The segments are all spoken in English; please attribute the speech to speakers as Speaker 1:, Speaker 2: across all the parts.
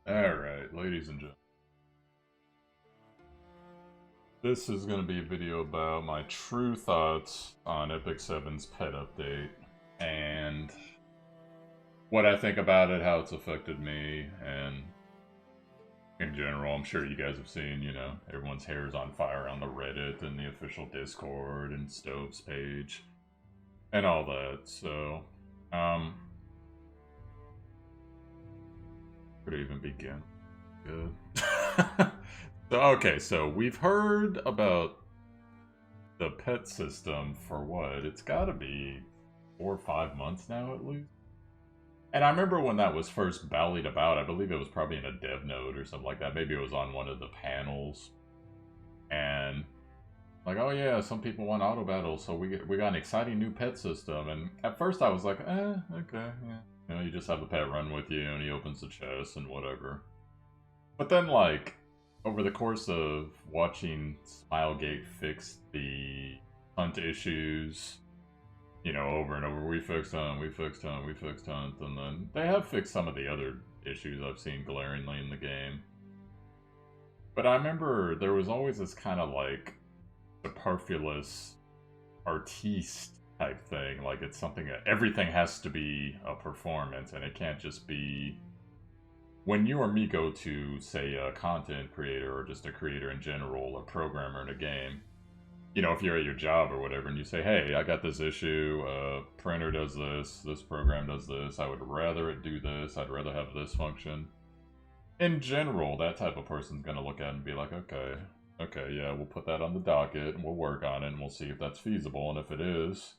Speaker 1: Alright, ladies and gentlemen. This is going to be a video about my true thoughts on Epic 7's pet update, and what I think about it, how it's affected me, and in general. I'm sure you guys have seen, everyone's hair is on fire on the Reddit and the official Discord and Stove's page, and all that, so, could I even begin? Good. So we've heard about the pet system for what? It's gotta be 4 or 5 months now at least. And I remember when that was first ballied about, I believe it was probably in a dev note or something like that. Maybe it was on one of the panels. And like, oh yeah, some people want auto battles, so we got an exciting new pet system. And at first I was like, okay, yeah. You just have the pet run with you and he opens the chest and whatever. But then like, over the course of watching Smilegate fix the hunt issues, over and over, we fixed hunt, we fixed hunt, we fixed hunt, and then they have fixed some of the other issues I've seen glaringly in the game. But I remember there was always this kind of like superfluous artiste type thing, like it's something that everything has to be a performance, and it can't just be when you or me go to, say, a content creator or just a creator in general, a programmer in a game, if you're at your job or whatever, and you say, hey, I got this issue, printer does this program does this, I would rather it do this, I'd rather have this function. In general, that type of person's going to look at it and be like, okay, yeah, we'll put that on the docket, and we'll work on it, and we'll see if that's feasible, and if it is,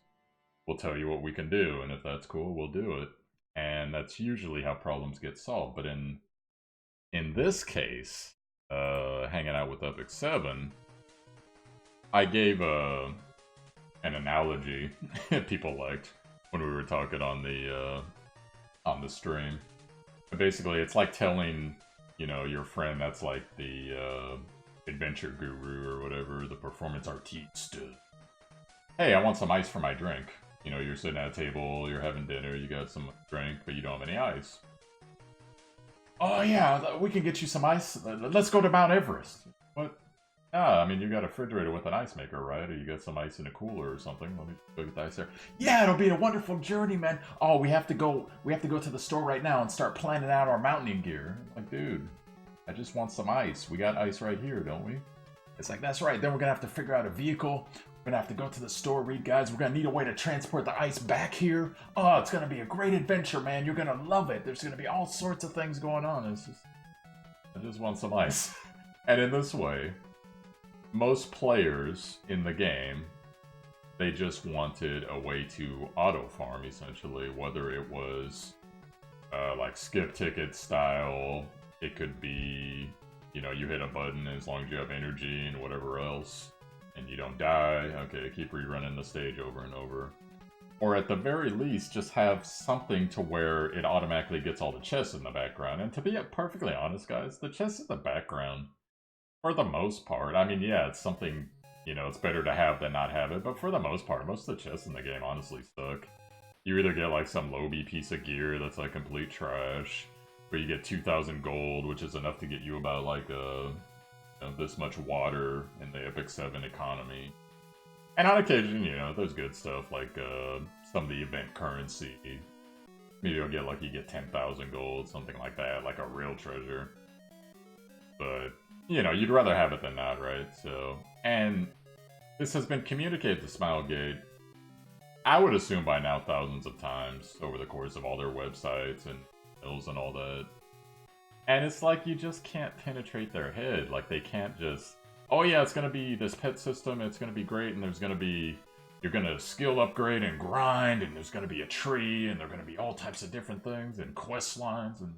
Speaker 1: we'll tell you what we can do, and if that's cool, we'll do it. And that's usually how problems get solved. But in this case, hanging out with Epic 7, I gave an analogy people liked when we were talking on the stream. But basically, it's like telling your friend that's like the adventure guru or whatever, the performance artiste. Hey, I want some ice for my drink. You're sitting at a table, you're having dinner, you got some drink, but you don't have any ice. Oh yeah, we can get you some ice. Let's go to Mount Everest. What? Ah, I mean, you got a refrigerator with an ice maker, right? Or you got some ice in a cooler or something. Let me go get the ice there. Yeah, it'll be a wonderful journey, man. Oh, we have to go to the store right now and start planning out our mountaineering gear. Like, dude, I just want some ice. We got ice right here, don't we? It's like, that's right. Then we're gonna have to figure out a vehicle. We're gonna have to go to the store, read guides. We're gonna need a way to transport the ice back here. Oh, it's gonna be a great adventure, man. You're gonna love it. There's gonna be all sorts of things going on. I just want some ice. And in this way, most players in the game, they just wanted a way to auto farm, essentially. Whether it was like skip ticket style, it could be, you hit a button as long as you have energy and whatever else, and you don't die, okay, keep rerunning the stage over and over. Or at the very least, just have something to where it automatically gets all the chests in the background. And to be perfectly honest, guys, the chests in the background, for the most part, I mean, yeah, it's something, it's better to have than not have it, but for the most part, most of the chests in the game honestly suck. You either get like some lowbie piece of gear that's like complete trash, or you get 2,000 gold, which is enough to get you about like this much water in the Epic 7 economy. And on occasion, there's good stuff like some of the event currency. Maybe you'll get like you get 10,000 gold, something like that, like a real treasure. But, you'd rather have it than not, right? So, and this has been communicated to Smilegate, I would assume by now thousands of times over the course of all their websites and bills and all that. And it's like you just can't penetrate their head. Like they can't just, oh yeah, it's gonna be this pet system, it's gonna be great, and there's gonna be, you're gonna skill upgrade and grind, and there's gonna be a tree, and there're gonna be all types of different things, and quest lines, and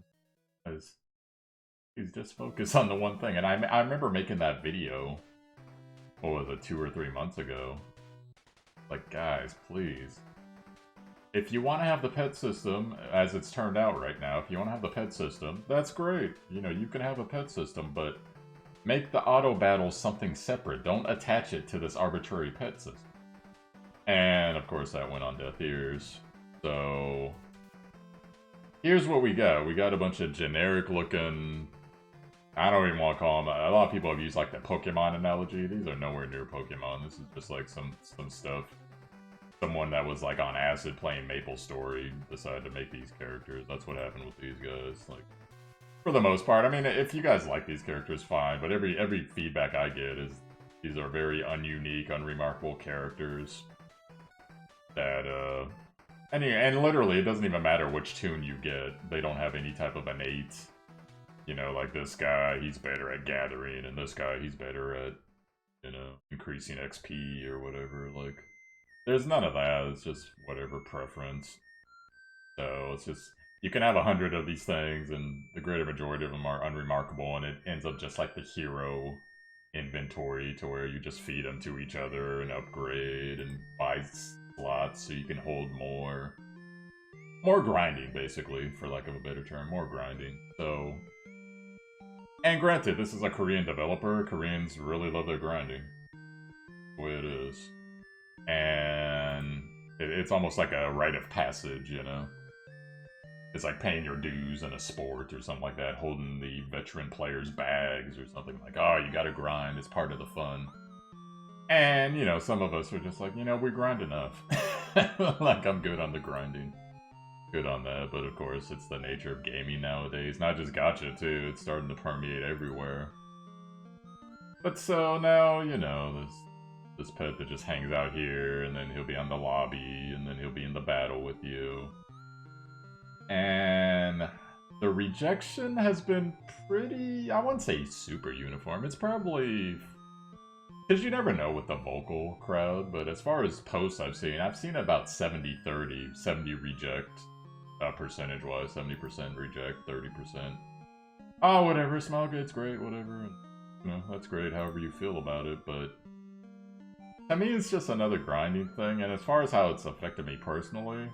Speaker 1: he's just focused on the one thing. And I remember making that video, what was it, 2 or 3 months ago. Like, guys, please. If you want to have the pet system, as it's turned out right now, if you want to have the pet system, that's great. You can have a pet system, but make the auto battles something separate. Don't attach it to this arbitrary pet system. And, of course, that went on deaf ears. So, here's what we got. We got a bunch of generic looking... I don't even want to call them... A lot of people have used like the Pokemon analogy. These are nowhere near Pokemon. This is just like some stuff. Someone that was like on acid playing MapleStory decided to make these characters. That's what happened with these guys. Like, for the most part. I mean, if you guys like these characters, fine. But every feedback I get is these are very ununique, unremarkable characters. That, and literally, it doesn't even matter which tune you get. They don't have any type of innate... You know, like this guy, he's better at gathering, and this guy, he's better at, you know, increasing XP or whatever. Like, there's none of that. It's just whatever preference. So, it's just, you can have 100 of these things, and the greater majority of them are unremarkable, and it ends up just like the hero inventory, to where you just feed them to each other and upgrade and buy slots so you can hold more. More grinding, basically, for lack of a better term. More grinding. So... And granted, this is a Korean developer. Koreans really love their grinding. The way it is. And it's almost like a rite of passage, you know? It's like paying your dues in a sport or something like that, holding the veteran players' bags or something like, oh, you gotta grind, it's part of the fun. And, you know, some of us are just like, you know, we grind enough. Like, I'm good on the grinding. Good on that, but of course it's the nature of gaming nowadays. Not just gacha too, it's starting to permeate everywhere. But so now, you know, this pet that just hangs out here, and then he'll be on the lobby, and then he'll be in the battle with you. And the rejection has been pretty, I wouldn't say super uniform. It's probably, because you never know with the vocal crowd, but as far as posts I've seen about 70-30, 70 reject. Percentage-wise, 70% reject, 30%. Oh, whatever, Smilegate's great, whatever. And, you know, that's great, however you feel about it, but... I mean, it's just another grinding thing, and as far as how it's affected me personally,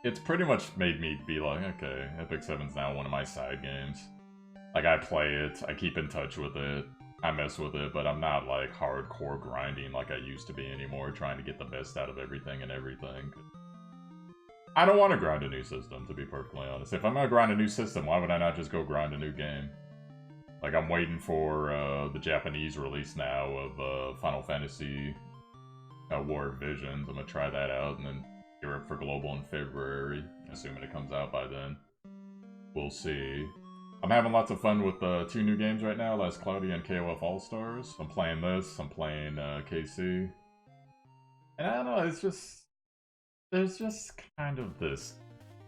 Speaker 1: it's pretty much made me be like, okay, Epic 7's now one of my side games. Like, I play it, I keep in touch with it, I mess with it, but I'm not, like, hardcore grinding like I used to be anymore, trying to get the best out of everything and everything. I don't want to grind a new system, to be perfectly honest. If I'm gonna grind a new system, why would I not just go grind a new game? Like, I'm waiting for the Japanese release now of Final Fantasy War of Visions. I'm gonna try that out, and then gear up for Global in February, assuming it comes out by then. We'll see. I'm having lots of fun with 2 new games right now, Last Cloudy and KOF All-Stars. I'm playing this, I'm playing KC. And I don't know, it's just... There's just kind of this...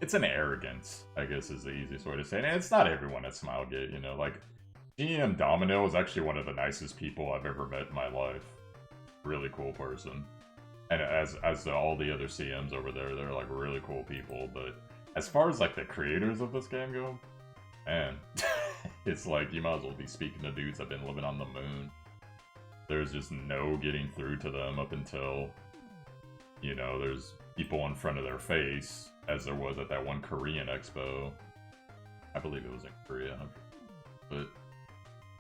Speaker 1: It's an arrogance, I guess is the easiest way to say it. And it's not everyone at Smilegate, you know, like... GM Domino is actually one of the nicest people I've ever met in my life. Really cool person. And as all the other CMs over there, they're like really cool people, but... As far as like the creators of this game go, man, it's like you might as well be speaking to dudes that have been living on the moon. There's just no getting through to them up until, you know, there's people in front of their face, as there was at that one Korean expo. I believe it was in Korea. But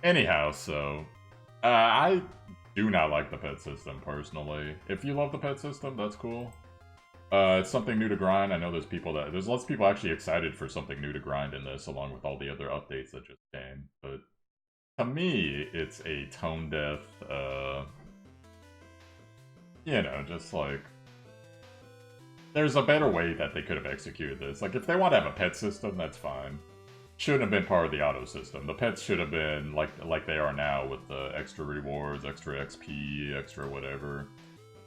Speaker 1: anyhow, so I do not like the pet system personally. If you love the pet system, that's cool. It's something new to grind. I know there's lots of people actually excited for something new to grind in this, along with all the other updates that just came. But to me, it's a tone deaf, you know, just like, there's a better way that they could have executed this. Like, if they want to have a pet system, that's fine. Shouldn't have been part of the auto system. The pets should have been like they are now, with the extra rewards, extra XP, extra whatever.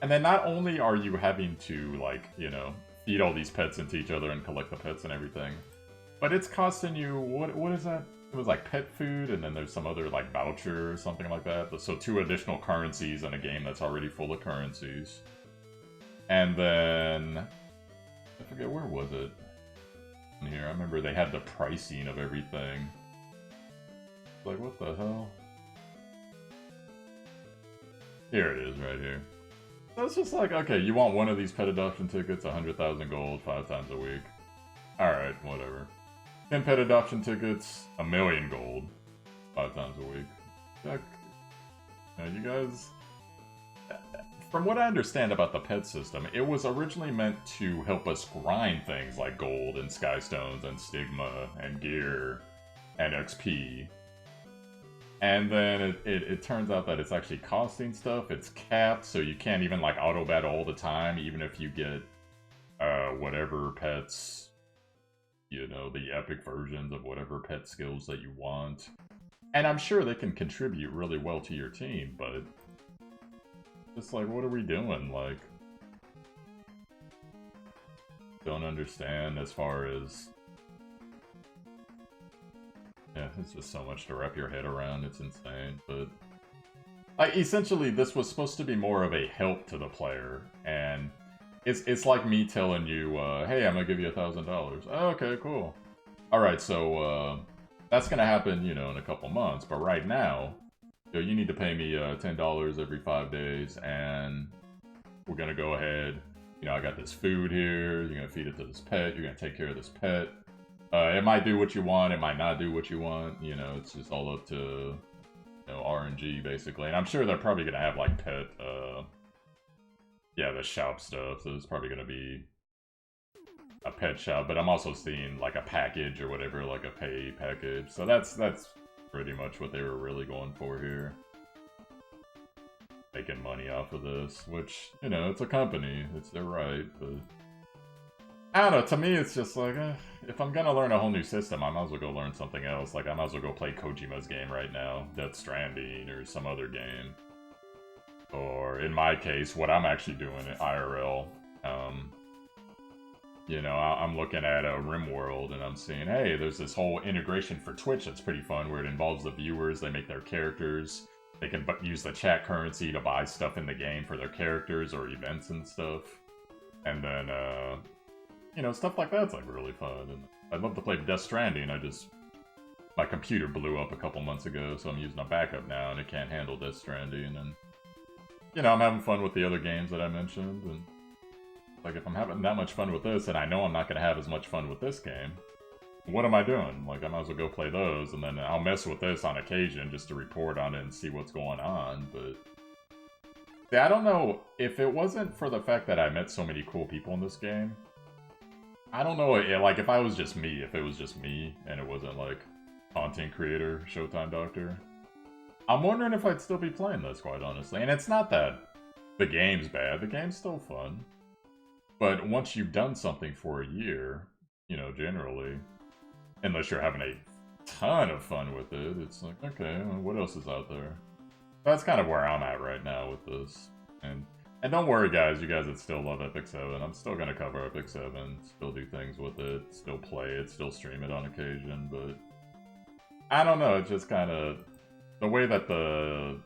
Speaker 1: And then not only are you having to, like, you know, feed all these pets into each other and collect the pets and everything, but it's costing you, what is that? It was like pet food, and then there's some other, like, voucher or something like that. So 2 additional currencies in a game that's already full of currencies. And then, I forget, where was it? In here, I remember they had the pricing of everything. Like, what the hell? Here it is, right here. So it's just like, okay, you want one of these pet adoption tickets, 100,000 gold, 5 times a week. Alright, whatever. 10 pet adoption tickets, 1,000,000 gold, 5 times a week. Heck, you guys... from what I understand about the pet system, it was originally meant to help us grind things like gold and skystones and stigma and gear and XP. And then it turns out that it's actually costing stuff. It's capped, so you can't even like auto battle all the time, even if you get whatever pets, you know, the epic versions of whatever pet skills that you want. And I'm sure they can contribute really well to your team, but it's like, what are we doing? Like, don't understand as far as... Yeah, it's just so much to wrap your head around, it's insane, but... essentially, this was supposed to be more of a help to the player, and it's like me telling you, hey, I'm gonna give you $1,000. Oh, okay, cool. Alright, so, that's gonna happen, you know, in a couple months, but right now, you need to pay me $10 every 5 days, and we're gonna go ahead, you know, I got this food here, you're gonna feed it to this pet, you're gonna take care of this pet. It might do what you want, it might not do what you want, you know, it's just all up to, you know, RNG, basically. And I'm sure they're probably gonna have, like, pet, yeah, the shop stuff, so it's probably gonna be a pet shop, but I'm also seeing, like, a package or whatever, like a pay package, so that's pretty much what they were really going for here. Making money off of this, which, you know, it's a company, it's their right, but... I don't know, to me it's just like, if I'm gonna learn a whole new system, I might as well go learn something else. Like, I might as well go play Kojima's game right now, Death Stranding, or some other game. Or, in my case, what I'm actually doing at IRL. You know, I'm looking at RimWorld, and I'm seeing, hey, there's this whole integration for Twitch that's pretty fun, where it involves the viewers, they make their characters, they can use the chat currency to buy stuff in the game for their characters, or events and stuff. And then, you know, stuff like that's like really fun, and I'd love to play Death Stranding. My computer blew up a couple months ago, so I'm using a backup now, and it can't handle Death Stranding, and, you know, I'm having fun with the other games that I mentioned, and, like, if I'm having that much fun with this, and I know I'm not going to have as much fun with this game, what am I doing? Like, I might as well go play those, and then I'll mess with this on occasion just to report on it and see what's going on, but... Yeah, I don't know, if it wasn't for the fact that I met so many cool people in this game, I don't know, like, if it was just me, and it wasn't, like, content creator, Showtime Doctor, I'm wondering if I'd still be playing this, quite honestly. And it's not that the game's bad, the game's still fun. But once you've done something for a year, you know, generally, unless you're having a ton of fun with it, it's like, okay, well, what else is out there? That's kind of where I'm at right now with this. And don't worry, guys, you guys that still love Epic 7, I'm still going to cover Epic 7, still do things with it, still play it, still stream it on occasion, but... I don't know, it just kind of... The way that the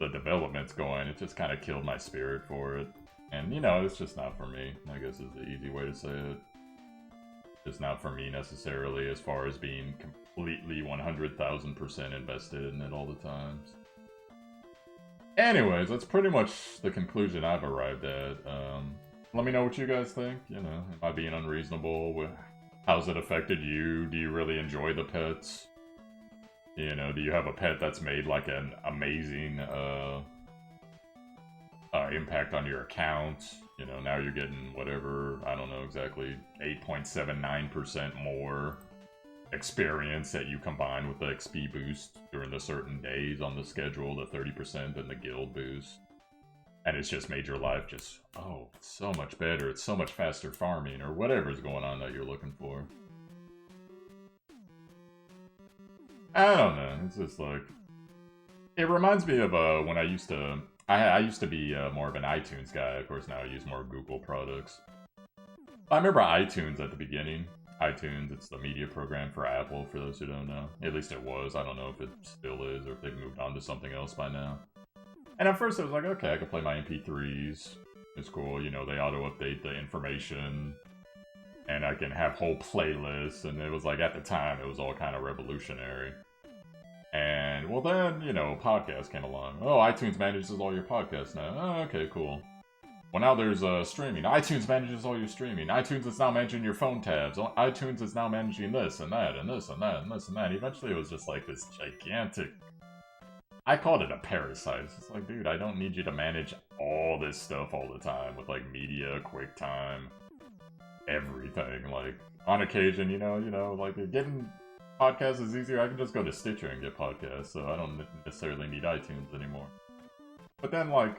Speaker 1: development's going, it just kind of killed my spirit for it. And, you know, it's just not for me, I guess is the easy way to say it. Just not for me, necessarily, as far as being completely 100,000% invested in it all the times. Anyways, that's pretty much the conclusion I've arrived at. Let me know what you guys think. You know, am I being unreasonable? How's it affected you? Do you really enjoy the pets? You know, do you have a pet that's made like an amazing impact on your account? You know, now you're getting whatever, I don't know exactly, 8.79% more experience that you combine with the XP boost during the certain days on the schedule, the 30% and the guild boost. And it's just made your life just, oh, it's so much better, it's so much faster farming, or whatever's going on that you're looking for. I don't know, it's just like... It reminds me of when I used to... I used to be more of an iTunes guy, of course now I use more Google products. I remember iTunes at the beginning. iTunes, it's the media program for Apple, for those who don't know. At least it was. I don't know if it still is, or if they've moved on to something else by now. And at first it was like, okay, I could play my MP3s. It's cool, you know, they auto-update the information. And I can have whole playlists, and it was like, at the time, it was all kind of revolutionary. And, well then, you know, podcasts came along. Oh, iTunes manages all your podcasts now. Oh, okay, cool. Well, now there's streaming. iTunes manages all your streaming. iTunes is now managing your phone tabs. iTunes is now managing this and that and this and that and this and that. Eventually, it was just like this gigantic... I called it a parasite. It's like, dude, I don't need you to manage all this stuff all the time with like media, QuickTime, everything. Like on occasion, you know, like getting podcasts is easier. I can just go to Stitcher and get podcasts, so I don't necessarily need iTunes anymore. But then, like,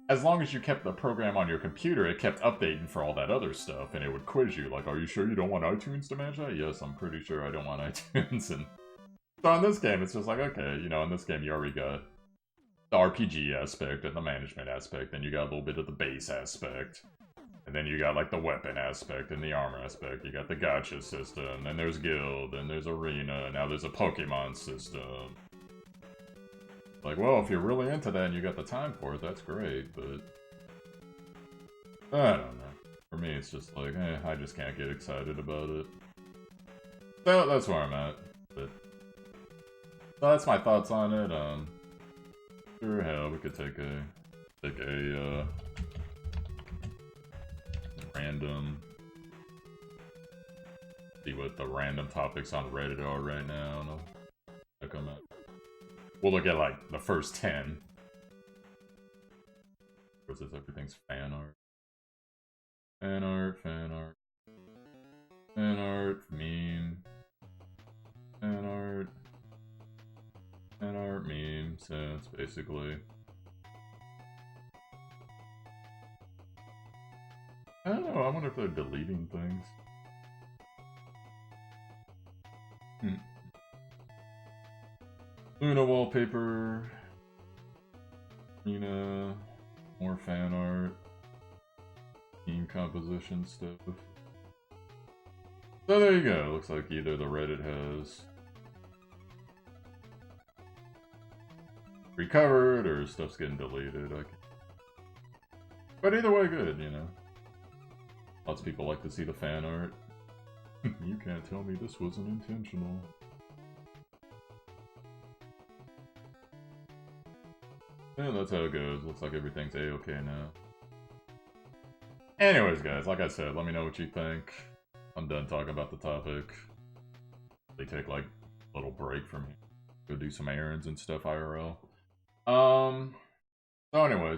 Speaker 1: as long as you kept the program on your computer, it kept updating for all that other stuff, and it would quiz you, like, are you sure you don't want iTunes to manage that? Yes, I'm pretty sure I don't want iTunes. And so in this game, it's just like, okay, you know, in this game you already got the RPG aspect and the management aspect, and you got a little bit of the base aspect. And then you got, like, the weapon aspect and the armor aspect. You got the gacha system, then there's guild, then there's arena, now there's a Pokemon system. Like, well, if you're really into that and you got the time for it, that's great, but I don't know. For me, it's just like, I just can't get excited about it. So, that's where I'm at. But so that's my thoughts on it. Sure, hell, we could take a random, see what the random topics on Reddit are right now, and I'll check them out. We'll look at, like, the first 10. Of course, everything's fan art. Fan art, fan art. Fan art, meme. Fan art. Fan art, meme. So it's basically... I don't know, I wonder if they're deleting things. Luna wallpaper. Luna. More fan art. Team composition stuff. So there you go. Looks like either the Reddit has recovered or stuff's getting deleted. But either way, good, you know. Lots of people like to see the fan art. You can't tell me this wasn't intentional. Yeah, that's how it goes. Looks like everything's a-okay now. Anyways, guys, like I said, let me know what you think. I'm done talking about the topic. They take, like, a little break from here. Go do some errands and stuff IRL. So anyway,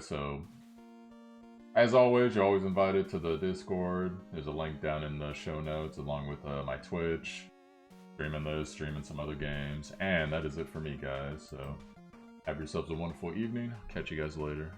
Speaker 1: as always, you're always invited to the Discord. There's a link down in the show notes along with my Twitch. Streaming this, streaming some other games. And that is it for me, guys. So have yourselves a wonderful evening. Catch you guys later.